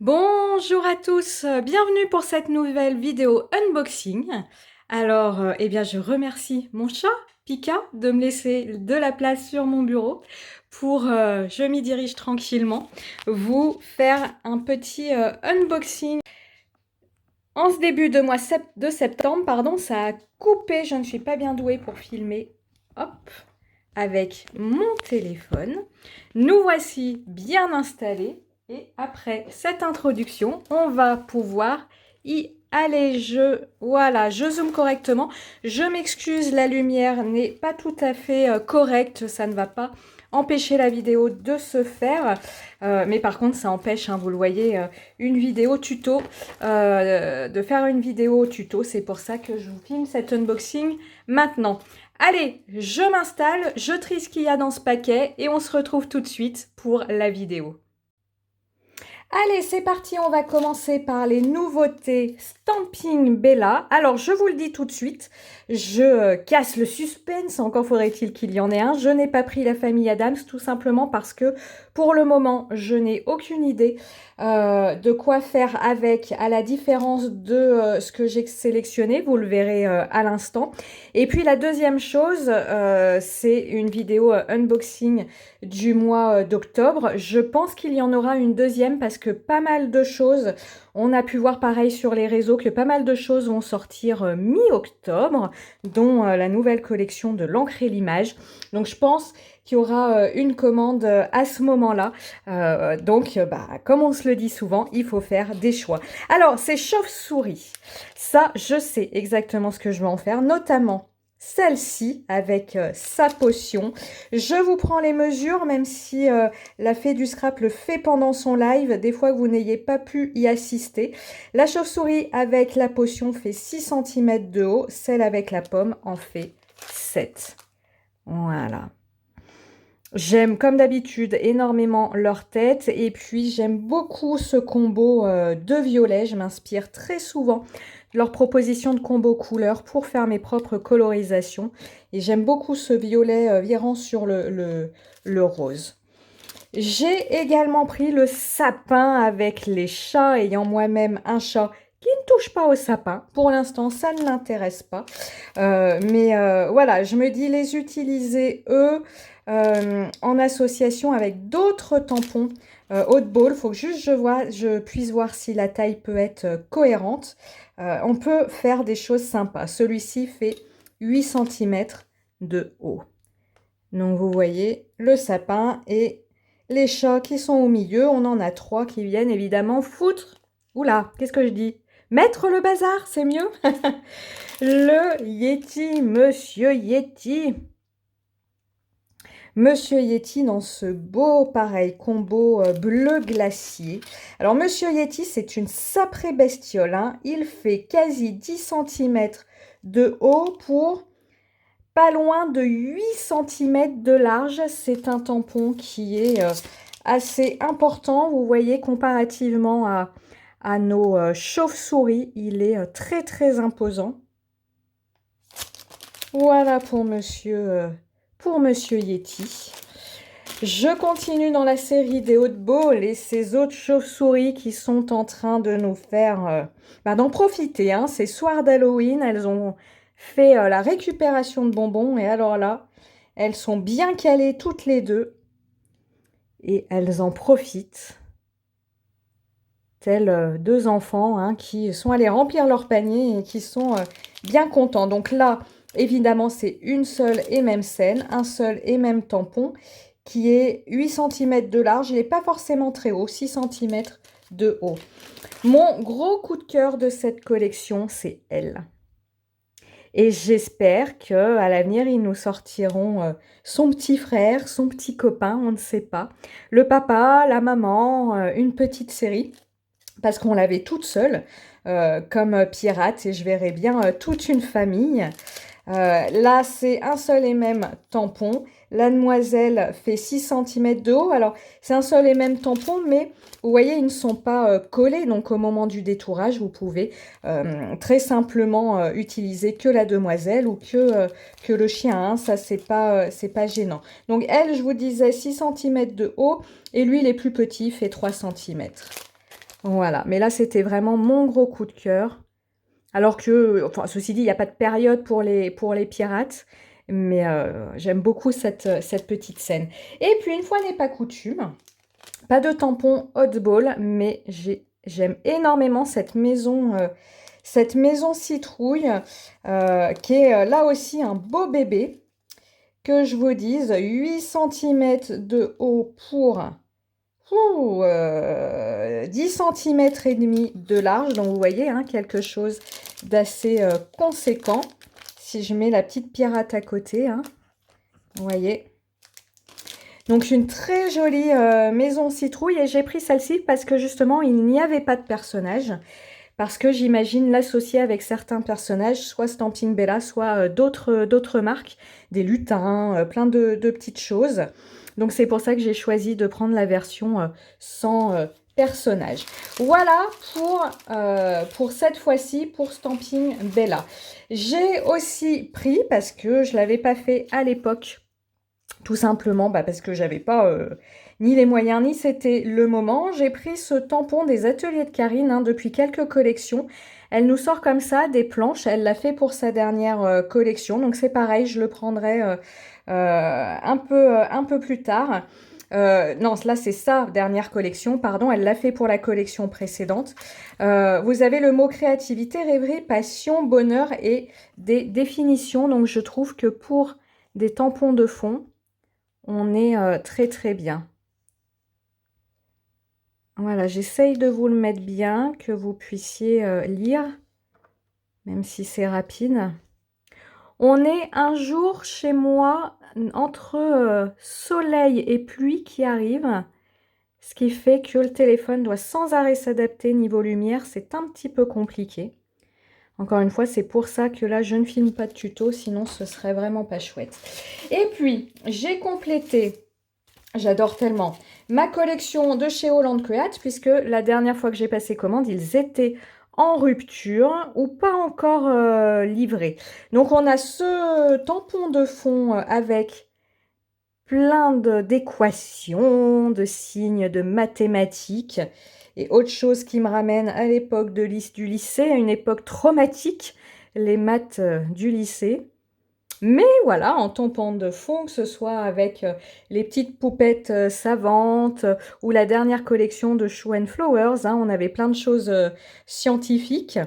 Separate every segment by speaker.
Speaker 1: Bonjour à tous, bienvenue pour cette nouvelle vidéo unboxing. Alors, eh bien, je remercie mon chat, Pika, de me laisser de la place sur mon bureau pour, je m'y dirige tranquillement, vous faire un petit unboxing. En ce début de mois de septembre, pardon, ça a coupé, je ne suis pas bien douée pour filmer. Hop, avec mon téléphone. Nous voici bien installés et après cette introduction, on va pouvoir y aller. Voilà, je zoome correctement. Je m'excuse, la lumière n'est pas tout à fait correcte, ça ne va pas empêcher la vidéo de se faire, mais par contre ça empêche, hein, vous le voyez, une vidéo tuto, de faire une vidéo tuto. C'est pour ça que je vous filme cet unboxing maintenant. Allez, je m'installe, je trie ce qu'il y a dans ce paquet et on se retrouve tout de suite pour la vidéo. Allez, c'est parti, on va commencer par les nouveautés Stamping Bella. Alors, je vous le dis tout de suite, je casse le suspense, encore faudrait-il qu'il y en ait un. Je n'ai pas pris la famille Adams, tout simplement parce que, pour le moment, je n'ai aucune idée de quoi faire avec, à la différence de ce que j'ai sélectionné, vous le verrez à l'instant. Et puis, la deuxième chose, c'est une vidéo unboxing du mois d'octobre. Je pense qu'il y en aura une deuxième parce que pas mal de choses, on a pu voir pareil sur les réseaux, que pas mal de choses vont sortir mi-octobre, dont la nouvelle collection de l'encre et l'image. Donc je pense qu'il y aura une commande à ce moment-là. Donc, comme on se le dit souvent, il faut faire des choix. Alors, c'est chauve-souris. Ça, je sais exactement ce que je vais en faire, notamment celle-ci avec sa potion. Je vous prends les mesures, même si la fée du scrap le fait pendant son live, des fois que vous n'ayez pas pu y assister. La chauve-souris avec la potion fait 6 cm de haut, celle avec la pomme en fait 7. Voilà. J'aime comme d'habitude énormément leur tête et puis j'aime beaucoup ce combo de violet. Je m'inspire très souvent de leur proposition de combo couleurs pour faire mes propres colorisations. Et j'aime beaucoup ce violet virant sur le rose. J'ai également pris le sapin avec les chats, ayant moi-même un chat qui ne touche pas au sapin. Pour l'instant, ça ne l'intéresse pas. Voilà, je me dis les utiliser, eux, en association avec d'autres tampons haut de ball. Il faut que juste je puisse voir si la taille peut être cohérente. On peut faire des choses sympas. Celui-ci fait 8 cm de haut. Donc vous voyez le sapin et les chats qui sont au milieu. On en a 3 qui viennent évidemment foutre. Oula, qu'est-ce que je dis? Mettre le bazar, c'est mieux. Le Yeti, Monsieur Yeti. Monsieur Yeti dans ce beau, pareil, combo bleu glacier. Alors, Monsieur Yeti, c'est une sacrée bestiole, hein. Il fait quasi 10 cm de haut pour pas loin de 8 cm de large. C'est un tampon qui est assez important. Vous voyez, comparativement à nos chauves-souris, il est très, très imposant. Voilà pour Monsieur Yeti. Je continue dans la série des haut de ball et ces autres chauves-souris qui sont en train de nous faire d'en profiter. Hein. C'est soir d'Halloween, elles ont fait la récupération de bonbons et alors là, elles sont bien calées toutes les deux et elles en profitent. Tels deux enfants hein, qui sont allés remplir leur panier et qui sont bien contents. Donc là, évidemment, c'est une seule et même scène, un seul et même tampon qui est 8 cm de large. Il n'est pas forcément très haut, 6 cm de haut. Mon gros coup de cœur de cette collection, c'est elle. Et j'espère qu'à l'avenir, ils nous sortiront son petit frère, son petit copain, on ne sait pas. Le papa, la maman, une petite série. Parce qu'on l'avait toute seule, comme pirate, et je verrais bien toute une famille. Là, c'est un seul et même tampon. La demoiselle fait 6 cm de haut. Alors, c'est un seul et même tampon, mais vous voyez, ils ne sont pas collés. Donc, au moment du détourage, vous pouvez très simplement utiliser que la demoiselle ou que le chien. Hein. Ça, c'est pas gênant. Donc, elle, je vous disais 6 cm de haut. Et lui, il est plus petit, il fait 3 cm. Voilà, mais là, c'était vraiment mon gros coup de cœur. Alors que, enfin, ceci dit, il n'y a pas de période pour les pirates, mais j'aime beaucoup cette petite scène. Et puis, une fois n'est pas coutume, pas de tampon Hotball, mais j'aime énormément cette maison citrouille, qui est là aussi un beau bébé. Que je vous dise, 8 centimètres de haut pour 10 centimètres et demi de large. Donc vous voyez, hein, quelque chose d'assez conséquent. Si je mets la petite pirate à côté, hein, vous voyez. Donc une très jolie maison citrouille, et j'ai pris celle-ci parce que justement il n'y avait pas de personnage. Parce que j'imagine l'associer avec certains personnages, soit Stampin' Bella, soit d'autres marques, des lutins, plein de petites choses. Donc c'est pour ça que j'ai choisi de prendre la version sans personnage. Voilà pour cette fois-ci, pour Stampin' Bella. J'ai aussi pris, parce que je ne l'avais pas fait à l'époque, tout simplement parce que j'avais pas ni les moyens, ni c'était le moment. J'ai pris ce tampon des ateliers de Karine, hein, depuis quelques collections. Elle nous sort comme ça des planches. Elle l'a fait pour sa dernière collection. Donc c'est pareil, je le prendrai un peu plus tard. Non, là c'est sa dernière collection, pardon, elle l'a fait pour la collection précédente. Vous avez le mot créativité, rêverie, passion, bonheur et des définitions. Donc je trouve que pour des tampons de fond, on est très très bien. Voilà, j'essaye de vous le mettre bien, que vous puissiez lire, même si c'est rapide. On est un jour chez moi entre soleil et pluie qui arrive, ce qui fait que le téléphone doit sans arrêt s'adapter niveau lumière, c'est un petit peu compliqué. Encore une fois, c'est pour ça que là, je ne filme pas de tuto, sinon ce serait vraiment pas chouette. Et puis, j'ai complété, j'adore tellement, ma collection de chez Holland Create, puisque la dernière fois que j'ai passé commande, ils étaient en rupture ou pas encore livrés. Donc on a ce tampon de fond avec plein d'équations, de signes, de mathématiques. Et autre chose qui me ramène à l'époque du lycée, à une époque traumatique, les maths du lycée. Mais voilà, en tampon de fond, que ce soit avec les petites poupettes savantes ou la dernière collection de Shoe and Flowers, hein, on avait plein de choses scientifiques.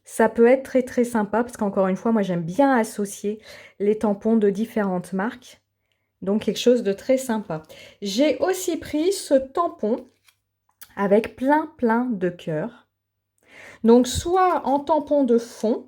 Speaker 1: Ça peut être très très sympa parce qu'encore une fois, moi j'aime bien associer les tampons de différentes marques. Donc quelque chose de très sympa. J'ai aussi pris ce tampon avec plein de cœurs. Donc soit en tampon de fond,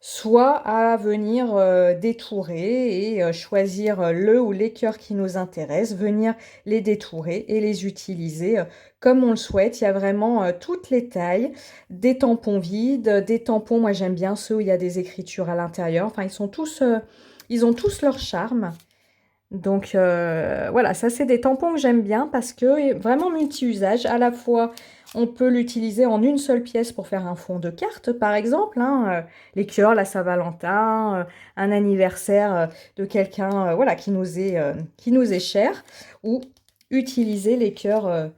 Speaker 1: soit à venir détourer et choisir le ou les cœurs qui nous intéressent, venir les détourer et les utiliser comme on le souhaite. Il y a vraiment toutes les tailles, des tampons vides, des tampons, moi j'aime bien ceux où il y a des écritures à l'intérieur. Enfin, ils ont tous leur charme. Donc voilà, ça c'est des tampons que j'aime bien parce que vraiment multi-usage. À la fois, on peut l'utiliser en une seule pièce pour faire un fond de carte, par exemple, hein, les cœurs, la Saint-Valentin, un anniversaire de quelqu'un voilà, qui nous est cher, ou utiliser les cœurs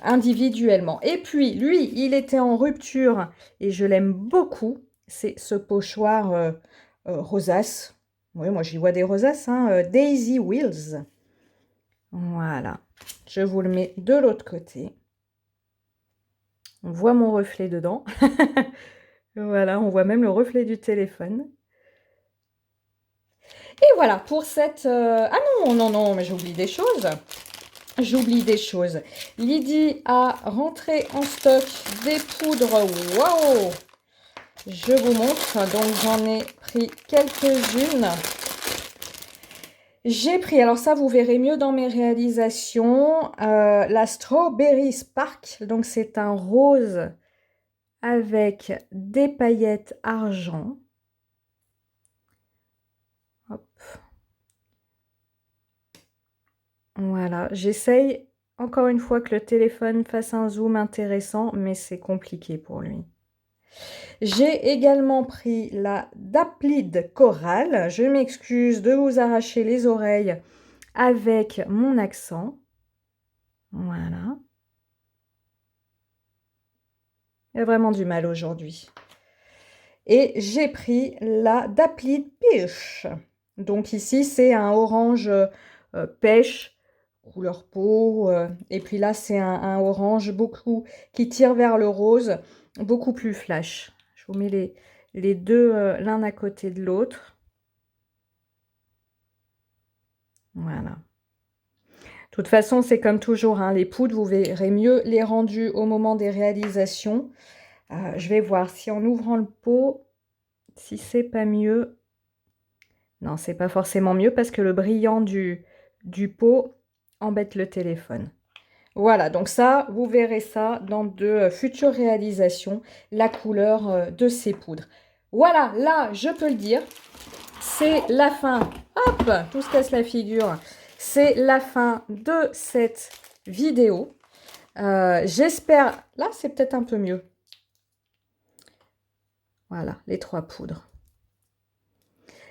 Speaker 1: individuellement. Et puis, lui, il était en rupture et je l'aime beaucoup. C'est ce pochoir rosace. Oui, moi j'y vois des rosaces, hein, Daisy Wheels. Voilà. Je vous le mets de l'autre côté. On voit mon reflet dedans. Voilà, on voit même le reflet du téléphone. Et voilà, pour cette... Ah non, mais j'oublie des choses. J'oublie des choses. Lydie a rentré en stock des poudres. Waouh! Je vous montre. Donc, j'en ai pris quelques-unes. J'ai pris, alors ça vous verrez mieux dans mes réalisations, la Strawberry Spark. Donc c'est un rose avec des paillettes argent. Hop. Voilà, j'essaye encore une fois que le téléphone fasse un zoom intéressant, mais c'est compliqué pour lui. J'ai également pris la Daplide Coral. Je m'excuse de vous arracher les oreilles avec mon accent. Voilà. Il a vraiment du mal aujourd'hui. Et j'ai pris la Dappled Peach. Donc ici, c'est un orange pêche, couleur peau. Et puis là, c'est un orange beaucoup qui tire vers le rose, beaucoup plus flash. Je vous mets les deux l'un à côté de l'autre. Voilà. De toute façon, c'est comme toujours, hein, les poudres, vous verrez mieux les rendus au moment des réalisations. Je vais voir si en ouvrant le pot, si c'est pas mieux. Non, c'est pas forcément mieux parce que le brillant du pot embête le téléphone. Voilà, donc ça, vous verrez ça dans de futures réalisations, la couleur de ces poudres. Voilà, là, je peux le dire, c'est la fin. Hop, tout se casse la figure. C'est la fin de cette vidéo. J'espère... Là, c'est peut-être un peu mieux. Voilà, les 3 poudres.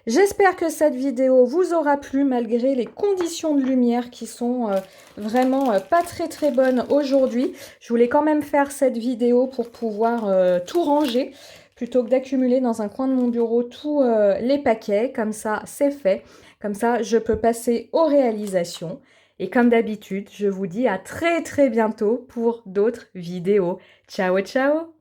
Speaker 1: J'espère que cette vidéo vous aura plu malgré les conditions de lumière qui sont vraiment pas très bonnes aujourd'hui. Je voulais quand même faire cette vidéo pour pouvoir tout ranger plutôt que d'accumuler dans un coin de mon bureau tous les paquets. Comme ça, c'est fait. Comme ça, je peux passer aux réalisations. Et comme d'habitude, je vous dis à très bientôt pour d'autres vidéos. Ciao, ciao!